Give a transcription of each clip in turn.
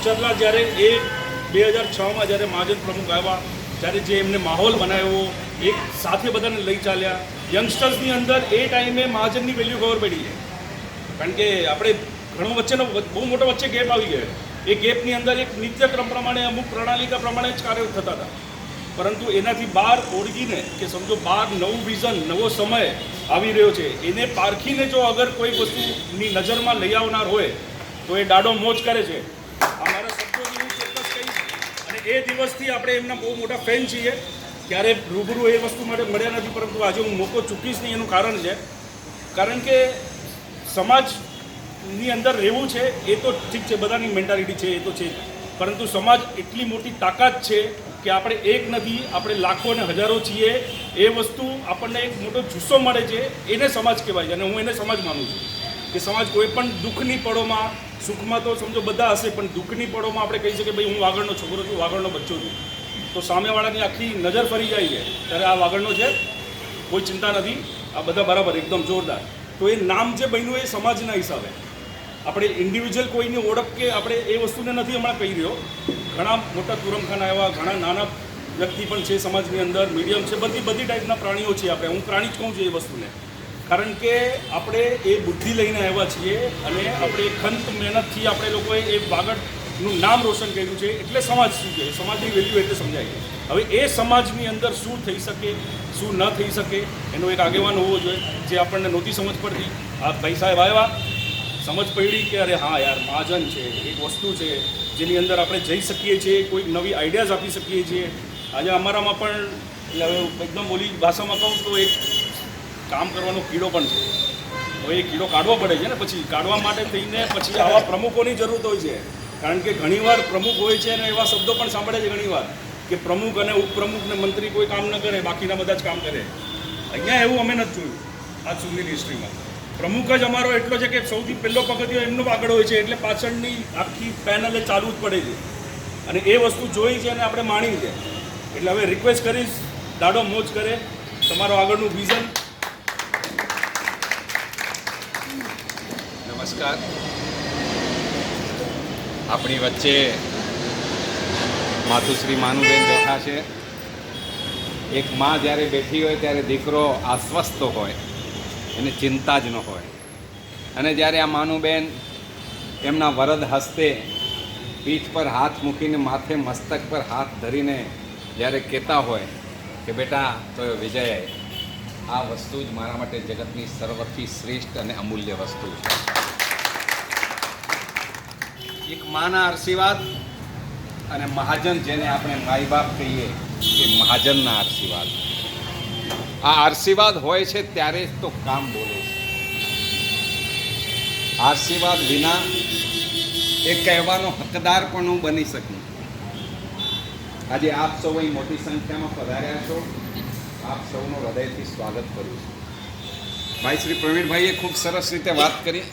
સુચરલા જ્યારે એ 2006માં જ્યારે મહાજન પ્રમુખ આવ્યા, જ્યારે જે એમને માહોલ બનાવ્યો, એક સાથે બધાને લઈ ચાલ્યા, યંગસ્ટર્સની અંદર એ ટાઈમે મહાજનની વેલ્યુ ખબર પડી છે. કારણ કે આપણે ઘણો વચ્ચેનો બહુ મોટો વચ્ચે ગેપ આવી ગયો. એ ગેપની અંદર એક નિત્યક્રમ પ્રમાણે અમુક પ્રણાલિકા પ્રમાણે જ કાર્ય થતા હતા. પરંતુ એનાથી બહાર ઓળગીને કે સમજો બહાર નવું વિઝન, નવો સમય આવી રહ્યો છે, એને પારખીને જો અગર કોઈ વસ્તુની નજરમાં લઈ આવનાર હોય તો એ દાડો મોજ કરે છે. આ મારા શબ્દોથી હું ચોક્કસ કહીશ. અને એ દિવસથી આપણે એમના બહુ મોટા ફેન છીએ. ક્યારે રૂબરૂ એ વસ્તુ માટે મળ્યા નથી, પરંતુ આજે હું મોકો ચૂકીશ નહીં. એનું કારણ છે કારણ કે સમાજની અંદર રહેવું છે એ તો ઠીક છે, બધાની મેન્ટાલિટી છે એ તો છે, પરંતુ સમાજ એટલી મોટી તાકાત છે કે આપણે એક નથી, આપણે લાખો અને હજારો છીએ. એ વસ્તુ આપણને એક મોટો જુસ્સો મળે છે, એને સમાજ કહેવાય છે. અને હું એને સમાજ માનું છું કે સમાજ કોઈ પણ દુઃખની પળોમાં, સુખમાં તો સમજો બધા હશે, પણ દુઃખની પળોમાં આપણે કહી શકીએ ભાઈ હું વાગડનો છોકરો છું, વાગડનો બચ્ચો છું, તો સામેવાળાની આખી નજર ફરી જાય છે ત્યારે આ વાગડનો છે, કોઈ ચિંતા નથી, આ બધા બરાબર એકદમ જોરદાર. તો એ નામ જે બન્યું એ સમાજના હિસાબે, આપણે ઇન્ડિવિજ્યુઅલ કોઈની ઓળખ કે આપણે એ વસ્તુને નથી હમણાં કહી રહ્યો. ઘણા મોટા તુરમખાના એવા ઘણા નાના વ્યક્તિ પણ છે સમાજની અંદર, મીડિયમ છે, બધી ટાઈપના પ્રાણીઓ છીએ આપણે. હું પ્રાણી જ કહું છું એ વસ્તુને, કારણ કે આપણે એ બુદ્ધિ લઈને આવ્યા છીએ અને આપણે ખંત મહેનતથી આપણે લોકોએ એ વાગડનું નામ રોશન કર્યું છે. એટલે સમાજ શું છે, સમાજની વેલ્યુ એટલે સમજાય. હવે એ સમાજની અંદર શું થઈ શકે, શું ન થઈ શકે, એનો એક આગેવાન હોવો જોઈએ, જે આપણને નહોતી સમજ પડતી. આ ભાઈ સાહેબ આવ્યા, સમજ પડી કે અરે હા યાર, મહાજન છે એક વસ્તુ છે જેની અંદર આપણે જઈ શકીએ છીએ, કોઈ નવી આઈડિયાઝ આપી શકીએ છીએ. આજે અમારામાં પણ એટલે હવે એકદમ બોલી ભાષામાં કહું તો એક કામ કરવાનો કીડો પણ છે. હવે એ કીડો કાઢવો પડે છે ને, પછી કાઢવા માટે થઈને પછી આવા પ્રમુખોની જરૂરત હોય છે. કારણ કે ઘણીવાર પ્રમુખ હોય છે અને એવા શબ્દો પણ સાંભળે છે ઘણીવાર કે પ્રમુખ અને ઉપપ્રમુખ ને મંત્રી કોઈ કામ ન કરે, બાકીના બધા જ કામ કરે. અહીંયા એવું અમે નથી જોયું આજ સુધીની હિસ્ટ્રીમાં. પ્રમુખ જ અમારો એટલો છે કે સૌથી પહેલો પગથિયો એમનો આગળ હોય છે, એટલે પાછળની આખી પેનલે ચાલવું જ પડે છે. અને એ વસ્તુ જોઈ છે અને આપણે માણી છે. એટલે હવે રિક્વેસ્ટ કરીશ, દાડો મોજ કરે, તમારો આગળનું વિઝન. નમસ્કાર. આપણી વચ્ચે માતુશ્રી માનુબેન બેઠા છે. એક માં જ્યારે બેઠી હોય ત્યારે દીકરો આશ્વસ્ત હોય, એને ચિંતા જ ન હોય. અને જ્યારે આ માનુબેન એમના વરદ હસ્તે પીઠ પર હાથ મૂકીને માથે મસ્તક પર હાથ ધરીને જ્યારે કહેતા હોય કે બેટા તો વિજય, આ વસ્તુ જ મારા માટે જગતની સર્વથી શ્રેષ્ઠ અને અમૂલ્ય વસ્તુ છે. એક માના આશીર્વાદ અને મહાજન, જેને આપણે માઈ બાપ કહીએ કે મહાજનના આશીર્વાદ, આ આશીર્વાદ હોય છે ત્યારે જ તો કામ બોલે છે. આશીર્વાદ વિના એ કહેવાનો હકદાર પણ હું બની શકું. આજે આપ સૌ અહીં મોટી સંખ્યામાં પધાર્યા છો, આપ સૌનું હૃદયથી સ્વાગત કરું છું. ભાઈ શ્રી પ્રવીણભાઈએ ખૂબ સરસ રીતે વાત કરી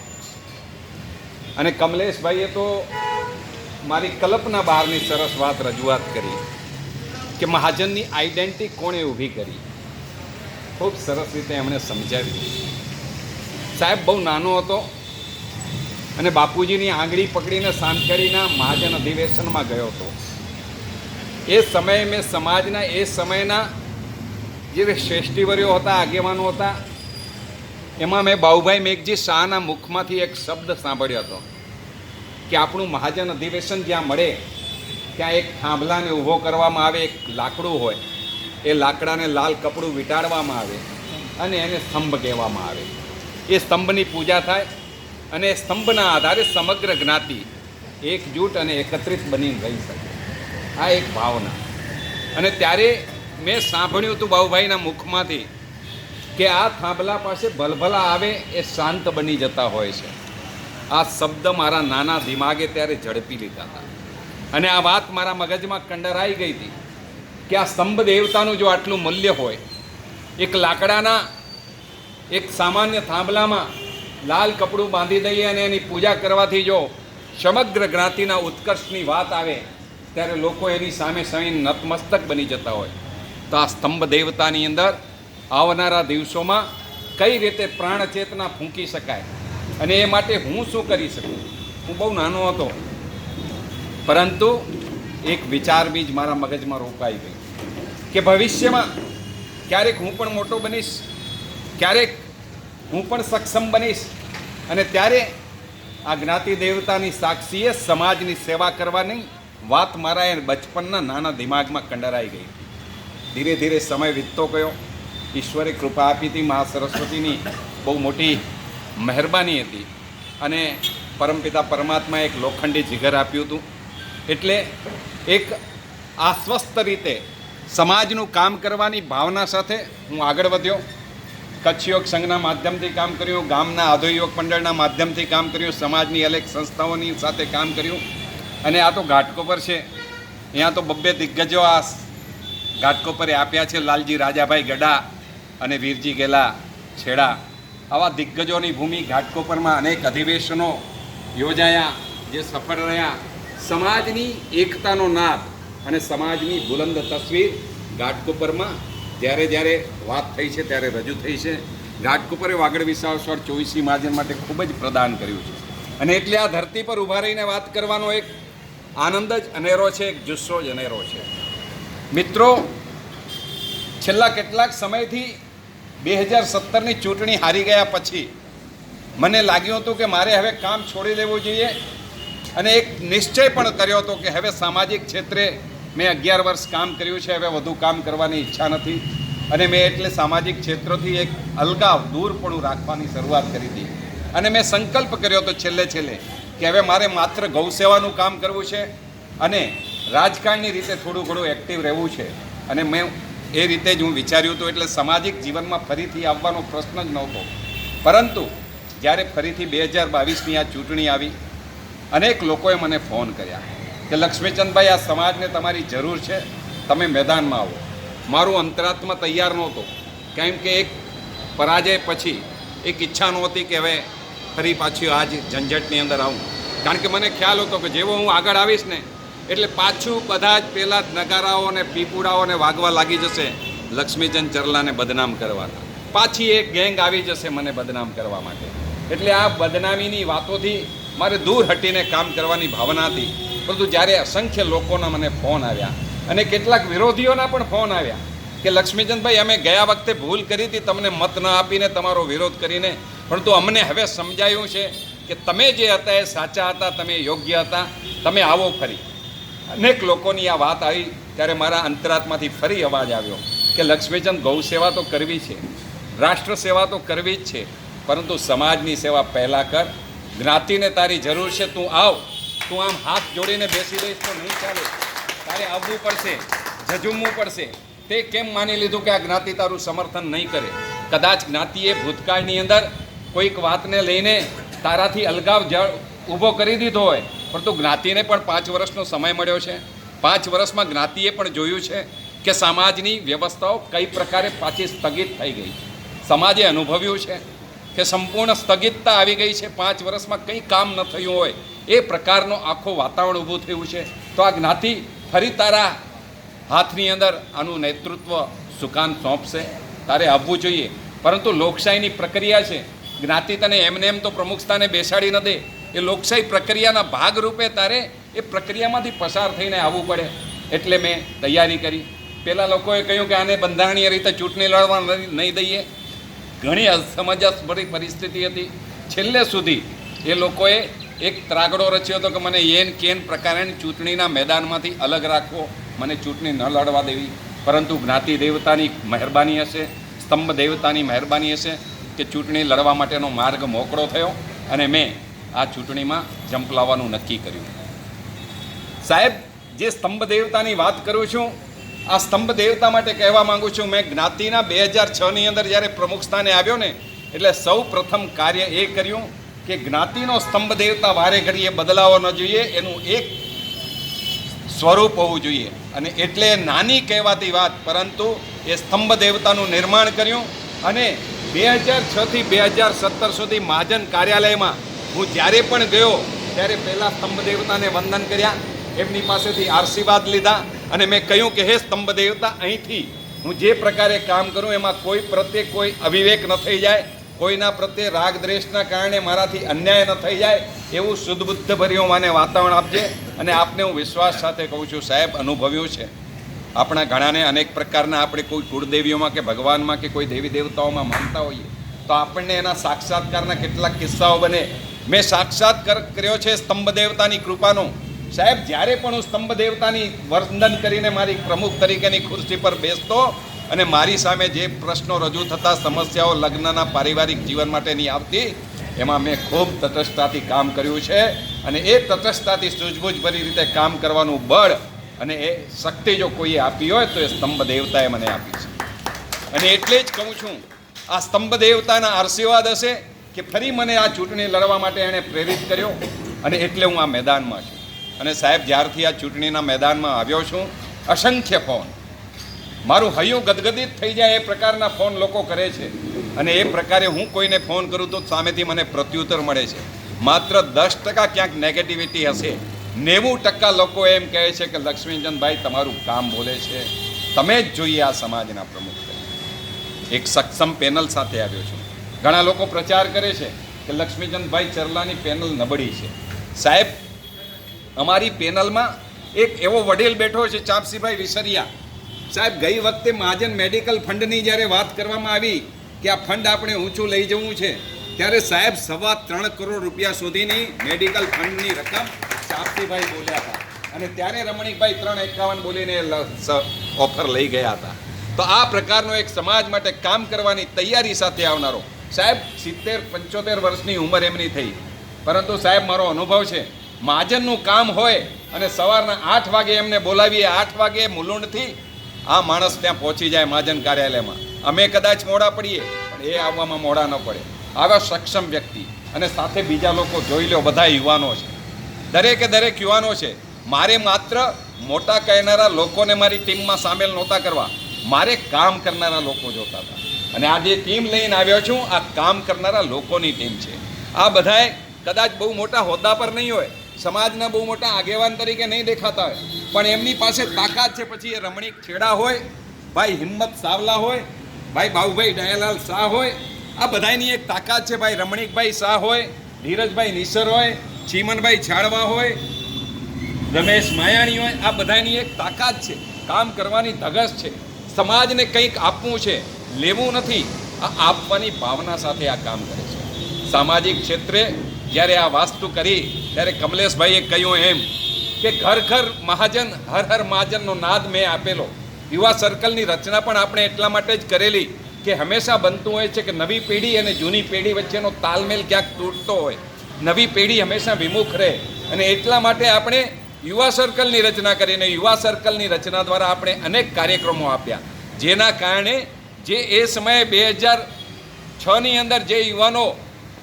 અને કમલેશભાઈએ તો મારી કલ્પના બહારની સરસ વાત રજૂઆત કરી કે મહાજનની આઈડેન્ટિટી કોણે ઊભી કરી. ખૂબ સરસ રીતે એમણે સમજાવી. સાહેબ બહુ નાનો હતો અને બાપુજીની આંગળી પકડીને સાંકળીના મહાજન અધિવેશનમાં ગયો હતો. એ સમયે મેં સમાજના એ સમયના જે શ્રેષ્ઠીવર્યો હતા, આગેવાનો હતા, એમાં મેં બાઉભાઈ મેઘજી શાહના મુખમાંથી એક શબ્દ સાંભળ્યો હતો કે આપણું મહાજન અધિવેશન જ્યાં મળે ત્યાં એક થાંભલાને ઊભો કરવામાં આવે, એક લાકડું હોય, એ લાકડાને લાલ કપડું વીંટાળવામાં આવે અને એને સ્તંભ કહેવામાં આવે. એ સ્તંભની પૂજા થાય અને એ સ્તંભના આધારે સમગ્ર જ્ઞાતિ એકજૂટ અને એકત્રિત બનીને રહી શકે. આ એક ભાવના. અને ત્યારે મેં સાંભળ્યું હતું બાઉભાઈના મુખમાંથી કે આ થાંભલા પાસે ભલભલા આવે એ શાંત બની જતા હોય છે. આ શબ્દ મારા નાના દિમાગે ત્યારે ઝડપી લીધા હતા અને આ વાત મારા મગજમાં કંડરાઈ ગઈ હતી કે આ સ્તંભ દેવતાનું જો આટલું મૂલ્ય હોય, એક લાકડાના એક સામાન્ય થાંભલામાં લાલ કપડું બાંધી દઈએ અને એની પૂજા કરવાથી જો સમગ્ર જ્ઞાતિના ઉત્કર્ષની વાત આવે ત્યારે લોકો એની સામે સહીન નતમસ્તક બની જતા હોય, તો આ સ્તંભ દેવતાની અંદર આવનારા દિવસોમાં કઈ રીતે પ્રાણ ચેતના ફૂંકી શકાય અને એ માટે હું શું કરી શકું. હું બહુ નાનો હતો પરંતુ એક વિચાર બીજ મારા મગજમાં રોપાઈ ગઈ કે ભવિષ્યમાં ક્યારેક હું પણ મોટો બનીશ, ક્યારેક હું પણ સક્ષમ બનીશ, અને ત્યારે આ જ્ઞાતિ દેવતાની સાક્ષીએ સમાજની સેવા કરવાની વાત મારા એ બચપનના નાના દિમાગમાં કંડરાઈ ગઈ. ધીરે ધીરે સમય વીતતો ગયો. ઈશ્વરે કૃપા આપી હતી, મા સરસ્વતીની બહુ મોટી મહેરબાની હતી, અને પરમપિતા પરમાત્માએ એક લોખંડી જીગર આપ્યું હતું. એટલે એક આશ્વસ્ત રીતે સમાજનું કામ કરવાની ભાવના સાથે હું આગળ વધ્યો. કચ્છ યોગ સંઘના માધ્યમથી કામ કર્યું, ગામના આધો યોગ મંડળના માધ્યમથી કામ કર્યું, સમાજની અનેક સંસ્થાઓની સાથે કામ કર્યું. અને આ તો ઘાટકોપર છે, અહીંયા તો બબ્બે દિગ્ગજો આ ઘાટકોપરે આપ્યા છે, લાલજી રાજાભાઈ ગડા અને વીરજી ગેલા છેડા. આવા દિગ્ગજોની ભૂમિ ઘાટકોપરમાં અનેક અધિવેશનો યોજાયા જે સફળ રહ્યા. સમાજની એકતાનો નાદ અને સમાજની બુલંદ તસવીર ઘાટકોપરમાં જ્યારે જ્યારે વાત થઈ છે ત્યારે રજૂ થઈ છે. ઘાટકોપરે વાગડ વિસાવસર 24મી મહાજન માટે ખૂબ જ પ્રદાન કર્યું છે, અને એટલે આ ધરતી પર ઊભા રહીને વાત કરવાનો એક આનંદ જ અનેરો છે, એક જુસ્સો જ અનેરો છે. મિત્રો, છેલ્લા કેટલાક સમયથી 2017ની ચૂંટણી હારી ગયા પછી મને લાગ્યું હતું કે મારે હવે કામ છોડી દેવું જોઈએ, અને એક નિશ્ચય પણ કર્યો હતો કે હવે સામાજિક ક્ષેત્રે મેં 11 વર્ષ કામ કર્યું છે, હવે વધુ કામ કરવાની ઈચ્છા નથી, અને મેં એટલે સામાજિક ક્ષેત્રોથી એક અલગાવ દૂરપણું રાખવાની શરૂઆત કરી હતી. અને મેં સંકલ્પ કર્યો હતો છેલ્લે કે હવે મારે માત્ર ગૌ સેવાનું કામ કરવું છે અને રાજકારણની રીતે થોડું ઘણું એક્ટિવ રહેવું છે. અને મેં એ રીતે જ હું વિચાર્યું હતું, એટલે સામાજિક જીવનમાં ફરીથી આવવાનો પ્રશ્ન જ નહોતો. પરંતુ જ્યારે ફરીથી 2022ની આ ચૂંટણી આવી, અનેક લોકોએ મને ફોન કર્યા કે લક્ષ્મીચંદભાઈ, આ સમાજને તમારી જરૂર છે, તમે મેદાનમાં આવો. મારું અંતરાત્મા તૈયાર નહોતો, કેમ કે એક પરાજય પછી એક ઈચ્છા નહોતી કે હવે ફરી પાછી આ જ ઝંઝટની અંદર આવું. કારણ કે મને ખ્યાલ હતો કે જેવો હું આગળ આવીશ ને એટલે પાછું બધા જ પેલા જ નગારાઓ અને પીપુડાઓને વાગવા લાગી જશે, લક્ષ્મીચંદ ચરલાને બદનામ કરવાના. પાછી એક ગેંગ આવી જશે મને બદનામ કરવા માટે. એટલે આ બદનામીની વાતોથી મારે દૂર હટીને કામ કરવાની ભાવના હતી. પરંતુ જ્યારે અસંખ્ય લોકોના મને ફોન આવ્યા અને કેટલાક વિરોધીઓના પણ ફોન આવ્યા કે લક્ષ્મીચંદભાઈ, અમે ગયા વખતે ભૂલ કરી હતી તમને મત ન આપીને, તમારો વિરોધ કરીને, પરંતુ અમને હવે સમજાયું છે કે તમે જે હતા એ સાચા હતા, તમે યોગ્ય હતા, તમે આવો ફરી. અનેક લોકોની આ વાત આવી ત્યારે મારા અંતરાત્માથી ફરી અવાજ આવ્યો કે લક્ષ્મીચંદ, ગૌ સેવા તો કરવી છે, રાષ્ટ્ર સેવા તો કરવી જ છે, પરંતુ સમાજની સેવા પહેલાં કર. જ્ઞાતિને તારી જરૂર છે, તું આવ. તું આમ હાથ જોડીને બેસી રહીશ તો નહીં ચાલે, તારે આવવું પડશે, ઝઝુમવું પડશે. તે કેમ માની લીધું કે આ જ્ઞાતિ તારું સમર્થન નહીં કરે? કદાચ જ્ઞાતિએ ભૂતકાળની અંદર કોઈક વાતને લઈને તારાથી અલગાવ ઊભો કરી દીધો હોય, પરંતુ જ્ઞાતિને પણ 5 વર્ષનો સમય મળ્યો છે. 5 વર્ષમાં જ્ઞાતિએ પણ જોયું છે કે સમાજની વ્યવસ્થાઓ કઈ પ્રકારે પાછી સ્થગિત થઈ ગઈ. સમાજે અનુભવ્યું છે કે સંપૂર્ણ સ્થગિતતા આવી ગઈ છે. 5 વર્ષમાં કંઈ કામ ન થયું હોય એ પ્રકારનો આખો વાતાવરણ ઊભું થયું છે. તો આ જ્ઞાતિ ફરી તારા હાથની અંદર આનું નેતૃત્વ સુકાન સોંપશે, તારે આવવું જોઈએ. પરંતુ લોકશાહીની પ્રક્રિયા છે, જ્ઞાતિ તને એમને એમ તો પ્રમુખ સ્થાને બેસાડી ન દે. એ લોકશાહી પ્રક્રિયાના ભાગરૂપે તારે એ પ્રક્રિયામાંથી પસાર થઈને આવવું પડે. એટલે મેં તૈયારી કરી. પહેલાં લોકોએ કહ્યું કે આને બંધારણીય રીતે ચૂંટણી લડવા નહીં દઈએ. ઘણી અસમંજસભરી પરિસ્થિતિ હતી. છેલ્લે સુધી એ લોકોએ એક ત્રાગડો રચ્યો હતો કે મને એન કેન પ્રકારે ચૂંટણીના મેદાનમાંથી અલગ રાખવો, મને ચૂંટણી ન લડવા દેવી. પરંતુ જ્ઞાતિ દેવતાની મહેરબાની હશે, સ્તંભ દેવતાની મહેરબાની હશે કે ચૂંટણી લડવા માટેનો માર્ગ મોકળો થયો, અને મેં આ ચૂંટણીમાં ઝંપલાવવાનું નક્કી કર્યું. સાહેબ, જે સ્તંભ દેવતાની વાત કરું છું, આ સ્તંભ દેવતા માટે કહેવા માંગુ છું, મેં જ્ઞાતિના 2006ની અંદર જ્યારે પ્રમુખ સ્થાને આવ્યો ને, એટલે સૌ પ્રથમ કાર્ય એ કર્યું કે જ્ઞાતિનો સ્તંભ દેવતા વારે ઘડીએ બદલાવો ન જોઈએ, એનું એક સ્વરૂપ હોવું જોઈએ. અને એટલે નાની કહેવાતી વાત, પરંતુ એ સ્તંભ દેવતાનું નિર્માણ કર્યું. અને 2006થી 2017 સુધી મહાજન કાર્યાલયમાં હું જ્યારે પણ ગયો ત્યારે પહેલાં સ્તંભ દેવતાને વંદન કર્યા, એમની પાસેથી આશીર્વાદ લીધા, અને મેં કહ્યું કે હે સ્તંભ દેવતા, અહીંથી હું જે પ્રકારે કામ કરું એમાં કોઈ પ્રત્યે કોઈ અવિવેક ન થઈ જાય, કોઈના પ્રત્યે રાગ દ્વેષના કારણે મારાથી અન્યાય ન થઈ જાય, એવું શુદ્ધ બુદ્ધભર્યું મને વાતાવરણ આપજે. અને આપને હું વિશ્વાસ સાથે કહું છું સાહેબ, અનુભવ્યું છે. આપણા ઘણાને અનેક પ્રકારના આપણે કોઈ કુળદેવીઓમાં કે ભગવાનમાં કે કોઈ દેવી દેવતાઓમાં માનતા હોઈએ તો આપણને એના સાક્ષાત્કારના કેટલાક કિસ્સાઓ બને. મેં સાક્ષાત્કાર કર્યો છે સ્તંભ દેવતાની કૃપાનો. સાહેબ, જ્યારે પણ હું સ્તંભ દેવતાની વંદન કરીને મારી પ્રમુખ તરીકેની ખુરશી પર બેસતો અને મારી સામે જે પ્રશ્નો રજૂ થતા, સમસ્યાઓ લગ્નના પારિવારિક જીવન માટેની આવતી, એમાં મેં ખૂબ તટસ્થતાથી કામ કર્યું છે. અને એ તટસ્થતાથી સૂઝબૂઝભરી રીતે કામ કરવાનું બળ અને એ શક્તિ જો કોઈએ આપી હોય તો એ સ્તંભ દેવતાએ મને આપી છે. અને એટલે જ કહું છું, આ સ્તંભ દેવતાના આશીર્વાદ હશે કે ફરી મને આ ચૂંટણી લડવા માટે એણે પ્રેરિત કર્યો અને એટલે હું આ મેદાનમાં છું. અને સાહેબ, જ્યારથી આ ચૂંટણીના મેદાનમાં આવ્યો છું, અસંખ્ય ફોન, મારું હૈયું ગદગદિત થઈ જાય એ પ્રકારના ફોન લોકો કરે છે. અને એ પ્રકારે હું કોઈને ફોન કરું તો સામેથી મને પ્રત્યુત્તર મળે છે. માત્ર 10% ક્યાંક નેગેટિવિટી હશે, 90% લોકો એમ કહે છે કે લક્ષ્મીચંદભાઈ તમારું કામ બોલે છે, તમે જ જોઈએ આ સમાજના પ્રમુખ તરીકે. એક સક્ષમ પેનલ સાથે આવ્યો છું. ઘણા લોકો પ્રચાર કરે છે કે લક્ષ્મીચંદભાઈ ચરલાની પેનલ નબળી છે. સાહેબ, અમારી પેનલમાં એક એવો વડીલ બેઠો છે, ચાપસીભાઈ વિસરિયા સાહેબ. ગઈ વખતે મહાજન મેડિકલ ફંડની જ્યારે વાત કરવામાં આવી કે આ ફંડ આપણે ઊંચું લઈ જવું છે, ત્યારે સાહેબ 3.25 કરોડ રૂપિયા સુધીની મેડિકલ ફંડની રકમ ચાપસીભાઈ બોલ્યા હતા. અને ત્યારે રમણીકભાઈ 3.51 બોલીને ઓફર લઈ ગયા હતા. તો આ પ્રકારનો એક સમાજ માટે કામ કરવાની તૈયારી સાથે આવનારો સાહેબ, 70-75 વર્ષની ઉંમર એમની થઈ, પરંતુ સાહેબ મારો અનુભવ છે, મહાજનનું કામ હોય અને સવારના 8 વાગે એમને બોલાવીએ, 8 વાગે મુલુંડથી આ માણસ ત્યાં પહોંચી જાય મહાજન કાર્યાલયમાં. અમે કદાચ મોડા પડીએ પણ એ આવવામાં મોડા ન પડે. આવા સક્ષમ વ્યક્તિ અને સાથે બીજા લોકો જોઈ લો, બધા યુવાનો છે, દરેકે દરેક યુવાનો છે. મારે માત્ર મોટા કહેનારા લોકોને મારી ટીમમાં સામેલ નહોતા કરવા, મારે કામ કરનારા લોકો જોતા હતા. અને આ જે ટીમ લઈને આવ્યો છું, આ કામ કરનારા લોકોની ટીમ છે. આ બધાએ કદાચ બહુ મોટા હોદ્દા પર નહીં હોય, સમાજના બહુ મોટા આગેવાન તરીકે નહીં દેખાતા હોય, પણ એમની પાસે તાકાત છે. પછી એ રમણીક છેડા હોય, ભાઈ હિંમત સાવલા હોય, ભાઈ બાબુભાઈ દયાલાલ શાહ હોય, આ બધાની એક તાકાત છે. ભાઈ રમણીકભાઈ શાહ હોય, ધીરજભાઈ નિસર હોય, ચીમનભાઈ છાળવા હોય, રમેશ માયાણી હોય, આ બધાની એક તાકાત છે, કામ કરવાની ધગશ છે. સમાજને કંઈક આપવું છે, લેવું નથી. આ આપવાની ભાવના સાથે આ કામ કરે છે. સામાજિક ક્ષેત્રે જ્યારે આ વાસ્તુ કરી ત્યારે કમલેશભાઈએ કહ્યું એમ કે ઘર ઘર મહાજન, હર હર મહાજનનો નાદ મેં આપેલો. યુવા સર્કલની રચના પણ આપણે એટલા માટે જ કરેલી કે હંમેશા બનતું હોય છે કે નવી પેઢી અને જૂની પેઢી વચ્ચેનો તાલમેલ ક્યાંક તૂટતો હોય, નવી પેઢી હંમેશા વિમુખ રહે. અને એટલા માટે આપણે યુવા સર્કલની રચના કરીને યુવા સર્કલની રચના દ્વારા આપણે અનેક કાર્યક્રમો આપ્યા, જેના કારણે જે એ સમયે 2006ની અંદર જે યુવાનો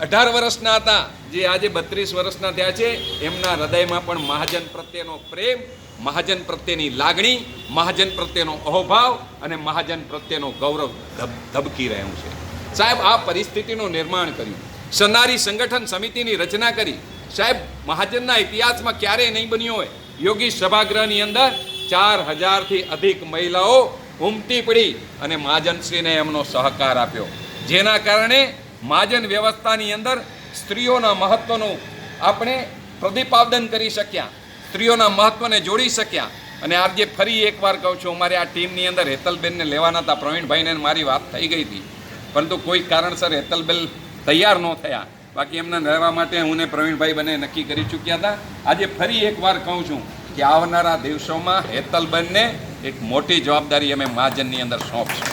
18 વર્ષના હતા, જે આજે 32 વર્ષના થયા છે, એમના હૃદયમાં પણ મહાજન પ્રત્યેનો પ્રેમ, મહાજન પ્રત્યેની લાગણી, મહાજન પ્રત્યેનો અહોભાવ અને મહાજન પ્રત્યેનો ગૌરવ ધબકી રહ્યું છે. સાહેબ, આ પરિસ્થિતિનું નિર્માણ કર્યું, સનારી સંગઠન સમિતિની રચના કરી. સાહેબ, મહાજનના ઇતિહાસમાં ક્યારેય નહીં બન્યું હોય, યોગી સભાગૃહની અંદર 4000થી અધિક મહિલાઓ ઉમટી પડી અને મહાજનશ્રીને એમનો સહકાર આપ્યો, જેના કારણે મહાજન વ્યવસ્થાની અંદર સ્ત્રીઓના મહત્વનું આપણે પ્રતિપાદન કરી શક્યા, સ્ત્રીઓના મહત્વને જોડી શક્યા. અને આજે ફરી એકવાર કહું છું, અમારે આ ટીમની અંદર હેતલબેનને લેવાના હતા, પ્રવીણભાઈને મારી વાત થઈ ગઈ હતી, પરંતુ કોઈ કારણસર હેતલબેન તૈયાર ન થયા. બાકી એમને રહેવા માટે હું ને પ્રવીણભાઈ બંને નક્કી કરી ચૂક્યા હતા. આજે ફરી એકવાર કહું છું કે આવનારા દિવસોમાં હેતલબેનને એક મોટી જવાબદારી અમે મહાજનની અંદર સોંપશું.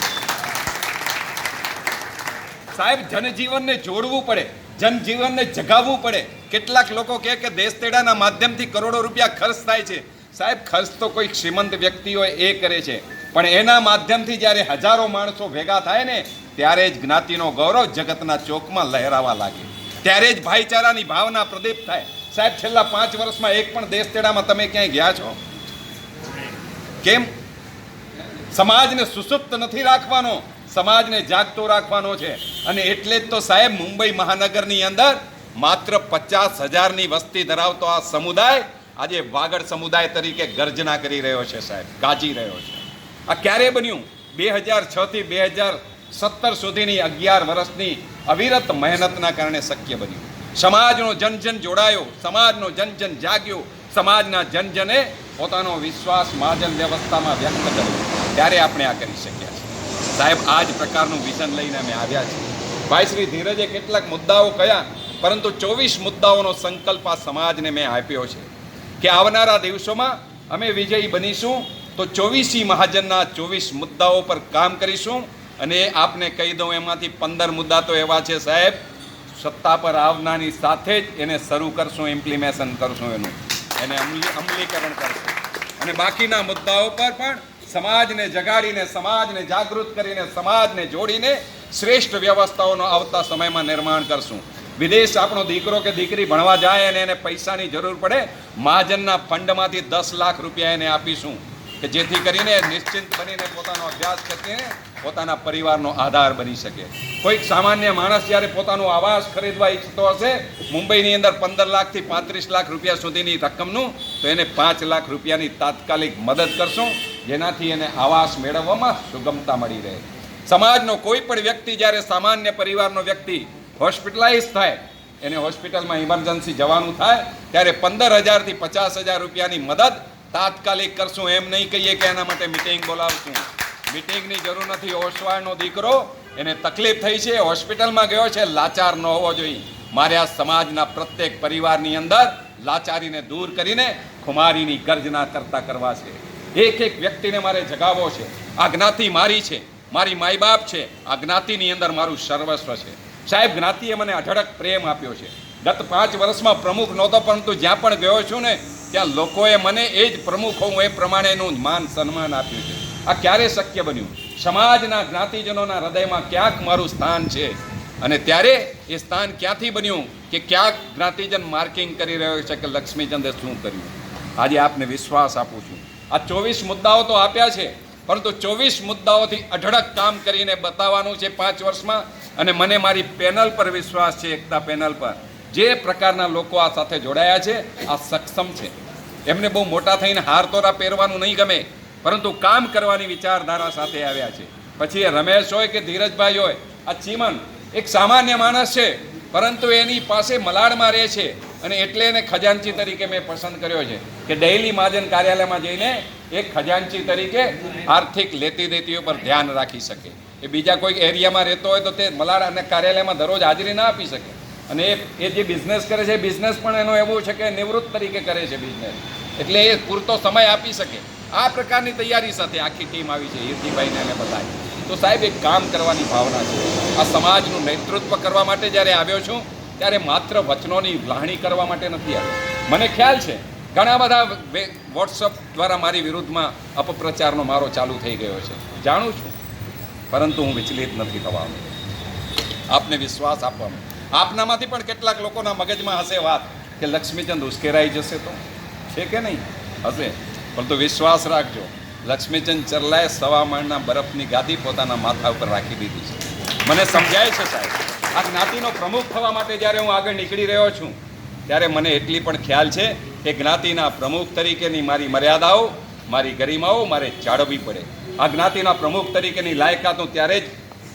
સાહેબ, જનજીવનને જોડવું પડે, જનજીવનને જગાવવું પડે. કેટલાક લોકો કહે કે દેશ તેડાના માધ્યમથી કરોડો રૂપિયા ખર્ચ થાય છે. સાહેબ, ખર્ચ તો કોઈ શ્રીમંત વ્યક્તિ હોય એ કરે છે, પણ એના માધ્યમથી જ્યારે હજારો માણસો ભેગા થાય ને, ત્યારે જ જ્ઞાતિનો ગૌરવ જગતના ચોકમાં લહેરાવા લાગે, ત્યારે જ ભાઈચારાની ભાવના પ્રદીપ થાય. સાહેબ, છેલ્લા 5 વર્ષમાં એક પણ દેશ તેડામાં તમે ક્યાંય ગયા છો? કેમ? સમાજને સુસુપ્ત નથી રાખવાનો, સમાજને જાગતો રાખવાનો છે. અને એટલે જ તો સાહેબ, મુંબઈ મહાનગરની અંદર માત્ર 50,000ની વસ્તી ધરાવતો આ સમુદાય આજે વાગડ સમુદાય તરીકે ગર્જના કરી રહ્યો છે. સાહેબ, ગાજી રહ્યો છે. આ ક્યારે બન્યું? 2006થી 2017 સુધીની 11 વર્ષની અવિરત મહેનતના કારણે શક્ય બન્યું. સમાજનો જન જન જોડાયો, સમાજનો જન જન જાગ્યો, સમાજના જનજને પોતાનો વિશ્વાસ મહાજન વ્યવસ્થામાં વ્યક્ત કર્યો, ત્યારે આપણે આ કરી શક્યા છીએ. સાહેબ, આ જ પ્રકારનું વિઝન લઈને અમે આવ્યા છીએ. ભાઈ શ્રી ધીરજે કેટલાક મુદ્દાઓ કયા, પરંતુ 24 મુદ્દાઓનો સંકલ્પ આ સમાજને મેં આપ્યો છે કે આવનારા દિવસોમાં અમે વિજયી બનીશું તો 24 મહાજનના 24 મુદ્દાઓ પર કામ કરીશું. અને આપને કહી દઉં, એમાંથી 15 મુદ્દા તો એવા છે સાહેબ, સત્તા પર આવનારની સાથે જ એને શરૂ કરશું, ઇમ્પ્લિમેશન કરશું, એને અમલીકરણ કરશું. અને બાકીના મુદ્દાઓ પર પણ સમાજને જગાડીને, સમાજને જાગૃત કરીને, સમાજને જોડીને શ્રેષ્ઠ વ્યવસ્થાઓનો આવતા સમયમાં નિર્માણ કરશું. વિદેશ આપણો દીકરો કે દીકરી ભણવા જાય અને એને પૈસાની જરૂર પડે, મહાજનના ફંડમાંથી 10 લાખ રૂપિયા એને આપીશું કે જેથી કરીને નિશ્ચિંત બનીને પોતાનો અભ્યાસ કરીને પોતાના પરિવારનો આધાર બની શકે. કોઈક સામાન્ય માણસ જ્યારે પોતાનો આવાસ ખરીદવા ઈચ્છતો હશે, મુંબઈની અંદર 15 લાખથી 35 લાખ રૂપિયા સુધીની રકમનું, તો એને 5 લાખ રૂપિયાની તાત્કાલિક મદદ કરશું, જેનાથી એને આવાસ મેળવવામાં સુગમતા મળી રહે. સમાજનો કોઈ પણ વ્યક્તિ, જ્યારે સામાન્ય પરિવારનો વ્યક્તિ હોસ્પિટલાઇઝ થાય, એને હોસ્પિટલમાં ઇમરજન્સી જવાનું થાય, ત્યારે 15,000 થી 50,000 રૂપિયાની મદદ તાત્કાલિક કરશું. એમ નહીં કહીએ કે એના માટે મિટિંગ બોલાવશું. મિટિંગની જરૂર નથી. ઓસવાળનો દીકરો, એને તકલીફ થઈ છે, હોસ્પિટલમાં ગયો છે, લાચાર ન હોવો જોઈએ. મારે આ સમાજના પ્રત્યેક પરિવારની અંદર લાચારીને દૂર કરીને ખુમારીની ગર્જના કરતા કરવા છે. એક એક વ્યક્તિને મારે જગાવવો છે. આ જ્ઞાતિ મારી છે, મારી માય બાપ છે, આ જ્ઞાતિની અંદર મારું સર્વસ્વ છે. સાહેબ, જ્ઞાતિએ મને અઢળક પ્રેમ આપ્યો છે. ગત 5 વર્ષમાં પ્રમુખ નહોતો, પરંતુ જ્યાં પણ ગયો છું ને, ત્યાં લોકોએ મને એ જ પ્રમુખ હોઉં એ પ્રમાણેનું માન સન્માન આપ્યું છે. આ ક્યારે શક્ય બન્યું? સમાજના જ્ઞાતિજનોના હૃદયમાં ક્યાંક મારું સ્થાન છે. અને ત્યારે એ સ્થાન ક્યાંથી બન્યું કે ક્યાંક જ્ઞાતિજન માર્કિંગ કરી રહ્યો છે કે લક્ષ્મીચંદે શું કર્યું. આજે આપને વિશ્વાસ આપું છું, આ 24 મુદ્દાઓ તો આપ્યા છે, પરંતુ 24 મુદ્દાઓથી અઢળક કામ કરીને બતાવવાનું છે 5 વર્ષમાં. અને મને મારી પેનલ પર વિશ્વાસ છે, એકતા પેનલ પર જે પ્રકારના લોકો આ સાથે જોડાયા છે, આ સક્ષમ છે. એમને બહુ મોટા થઈને હારતોરા પહેરવાનું નહીં ગમે, પરંતુ કામ કરવાની વિચારધારા સાથે આવ્યા છે. પછી એ રમેશ હોય કે ધીરજભાઈ હોય, આ ચીમન એક સામાન્ય માણસ છે, પરંતુ એની પાસે મલાડમાં રહે છે, અને એટલે એને ખજાનચી તરીકે મેં પસંદ કર્યો છે કે ડેઇલી મહાજન કાર્યાલયમાં જઈને એક ખજાનચી તરીકે આર્થિક લેતી દેતીઓ પર ધ્યાન રાખી શકે. એ બીજા કોઈ એરિયામાં રહેતો હોય તો તે મલાડ અને કાર્યાલયમાં દરરોજ હાજરી ના આપી શકે. અને એ જે બિઝનેસ કરે છે, બિઝનેસ પણ એનો એવું છે કે નિવૃત્ત તરીકે કરે છે બિઝનેસ, એટલે એ પૂરતો સમય આપી શકે. આ પ્રકારની તૈયારી સાથે આખી ટીમ આવી છે, હીરજીભાઈને એને બતાવી. તો સાહેબ, એક કામ કરવાની ભાવના છે. આ સમાજનું નેતૃત્વ કરવા માટે જ્યારે આવ્યો છું, ત્યારે માત્ર વચનોની લાહણી કરવા માટે નથી આવ્યો. મને ખ્યાલ છે ઘણા બધા વોટ્સઅપ દ્વારા મારી વિરુદ્ધમાં અપપ્રચારનો મારો ચાલુ થઈ ગયો છે, જાણું છું, પરંતુ હું વિચલિત નથી થવાનો. આપને વિશ્વાસ આપવાનો. આપનામાંથી પણ કેટલાક લોકોના મગજમાં હશે વાત કે લક્ષ્મીચંદ ઉશ્કેરાઈ જશે, તો છે કે નહીં? હશે. પરંતુ વિશ્વાસ રાખજો, લક્ષ્મીચંદ ચરલાએ 1.25 માળના બરફની ગાદી પોતાના માથા ઉપર રાખી દીધી છે. મને સમજાય છે સાહેબ, આ જ્ઞાતિનો પ્રમુખ થવા માટે જ્યારે હું આગળ નીકળી રહ્યો છું, ત્યારે મને એટલી પણ ખ્યાલ છે કે જ્ઞાતિના પ્રમુખ તરીકેની મારી મર્યાદાઓ, મારી ગરિમાઓ મારે જાળવવી પડે. આ જ્ઞાતિના પ્રમુખ તરીકેની લાયકાત હું ત્યારે જ